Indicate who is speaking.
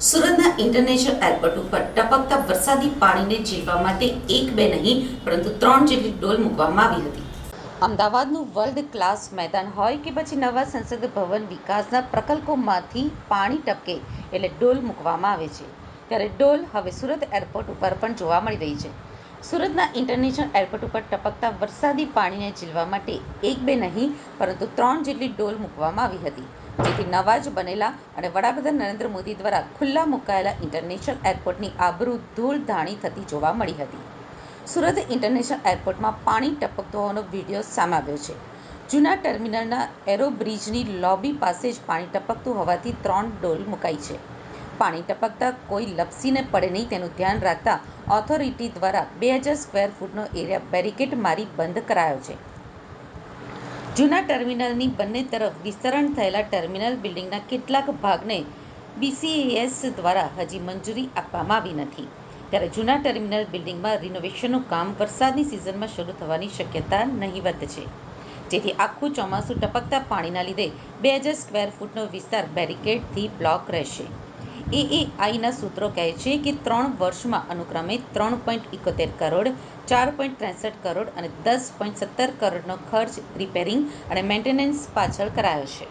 Speaker 1: સુરતના international airport ઉપર ટપકતા વરસાદી પાણીને ઝીલવા માટે એક બે નહીં પરંતુ 3 જેટલી ડોલ મૂકવામાં આવી હતી. અમદાવાદનું વર્લ્ડ ક્લાસ મેદાન હોય કે પછી નવા સંસદ ભવન વિકાસના પ્રકલ્પોમાંથી પાણી ટપકે એટલે ડોલ મૂકવામાં આવે છે. ત્યારે ડોલ હવે સુરત એરપોર્ટ ઉપર પણ જોવા મળી રહી છે. સુરતના ઇન્ટરનેશનલ એરપોર્ટ ઉપર ટપકતા વરસાદી પાણીને ઝીલવા માટે એક બે નહીં પરંતુ 3 જેટલી ડોલ મૂકવામાં આવી હતી, જેથી નવા જ બનેલા અને વડાપ્રધાન નરેન્દ્ર મોદી દ્વારા ખુલ્લા મુકાયેલા ઇન્ટરનેશનલ એરપોર્ટની આબરૂ ધૂળધાણી થતી જોવા મળી હતી. સુરત ઇન્ટરનેશનલ એરપોર્ટમાં પાણી ટપકતું હોવાનો વિડીયો સામે આવ્યો છે. જૂના ટર્મિનલના એરોબ્રિજની લોબી પાસે જ પાણી ટપકતું હોવાથી 3 ડોલ મુકાઈ છે. પાણી ટપકતા કોઈ લપસીને પડે નહીં તેનું ધ્યાન રાખતા ઓથોરિટી દ્વારા 2000 સ્ક્વેર ફૂટનો એરિયા બેરિકેડ મારી બંધ કરાયો છે. જૂના ટર્મિનલની બંને તરફ વિસ્તરણ થયેલા ટર્મિનલ બિલ્ડિંગના કેટલાક ભાગને BCAS દ્વારા હજી મંજૂરી આપવામાં આવી નથી. ત્યારે જૂના ટર્મિનલ બિલ્ડિંગમાં રિનોવેશનનું કામ વરસાદની સિઝનમાં શરૂ થવાની શક્યતા નહિવત છે, જેથી આખું ચોમાસું ટપકતા પાણીના લીધે 2000 સ્ક્વેર ફૂટનો વિસ્તાર બેરિકેડથી બ્લોક રહેશે. AAIના સૂત્રો કહે છે કે 3 વર્ષમાં અનુક્રમે 3.71 કરોડ, 4.63 કરોડ અને 10.17 કરોડનો ખર્ચ રિપેરિંગ અને મેન્ટેનન્સ પાછળ કરાયો છે.